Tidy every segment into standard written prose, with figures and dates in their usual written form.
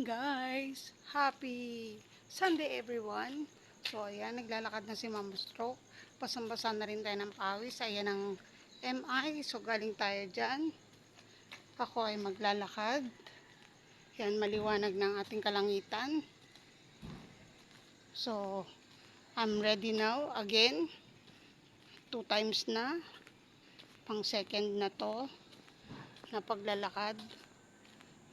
guys! Happy Sunday everyone! So ayan, naglalakad na si Mama Stroke. Basang-basa na rin tayo ng pawis. Ayan ang MI. So galing tayo dyan. Ako ay maglalakad. Ayan, maliwanag ng ating kalangitan. So, I'm ready now again. 2 times na. Pang second na to na paglalakad.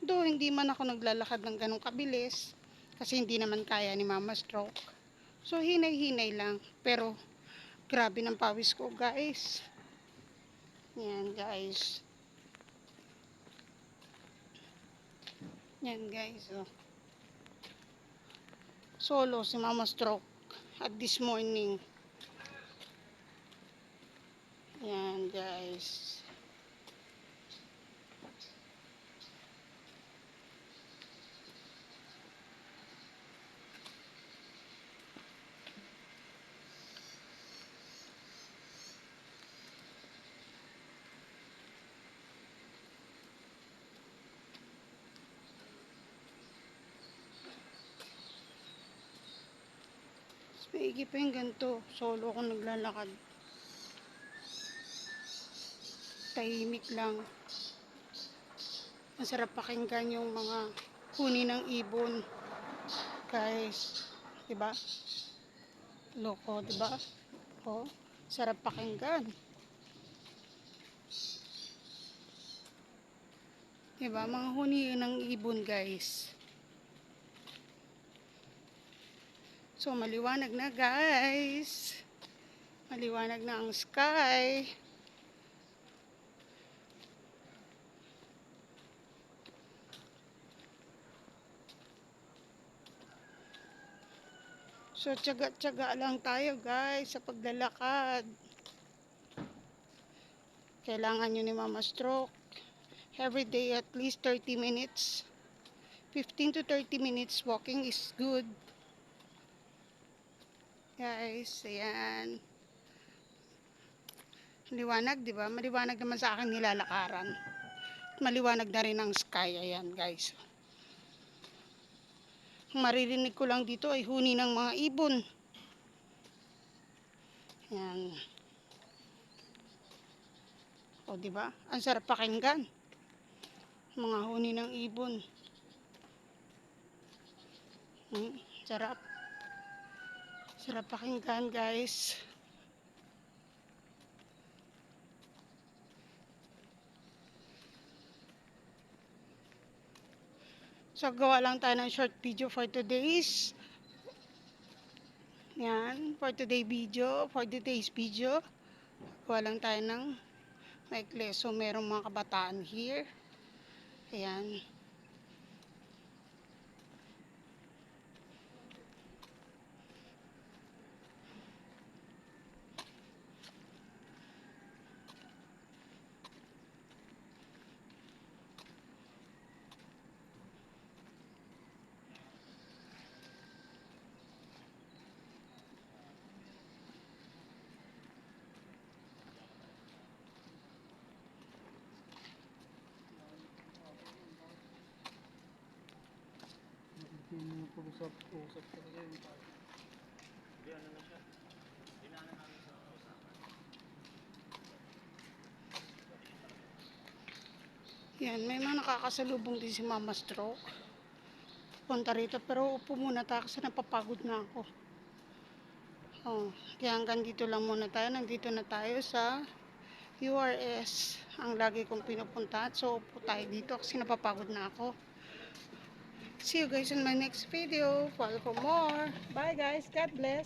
Though hindi man ako naglalakad ng ganong kabilis kasi hindi naman kaya ni Mama Stroke. So hinay-hinay lang, pero grabe ng pawis ko guys. Yan guys. Yan guys. Oh. Solo si Mama Stroke at this morning. Yan guys. Maigi pa yung ganito. Solo ko naglalakad. Tahimik lang. Masarap pakinggan yung mga huni ng ibon. Guys, 'di ba? Loko, 'di ba? Oh, sarap pakinggan. 'Di ba? Mga huni ng ibon, guys. So, maliwanag na guys. Maliwanag na ang sky. So, tiyaga-tiyaga lang tayo guys sa paglalakad. Kailangan nyo ni Mama Stroke. Every day at least 30 minutes. 15 to 30 minutes walking is good. Guys, ayan. Maliwanag, di ba? Maliwanag naman sa akin nilalakaran. Maliwanag na rin ang sky. Ayan, guys. Ang maririnig ko lang dito ay huni ng mga ibon. Ayan. O, di ba? Ang sarap pakinggan. Mga huni ng ibon. Sarap. Sarap pakinggan, guys. So, gawa lang tayo ng short video for today's. Yan, for today's video. Gawa lang tayo ng maikli. So, merong mga kabataan here. Ayan. Usap talaga yung tayo. Hindi ano na siya. Dinaanan namin sa usapan. Yan, may mga nakakasalubong din si Mama Stroke. Punta rito, pero upo muna tayo kasi napapagod na ako. Oh, kaya hanggang dito lang muna tayo. Nandito na tayo sa URS. Ang lagi kong pinupuntahan. So, upo tayo dito kasi napapagod na ako. See you guys in my next video. Follow for more. Bye guys. God bless.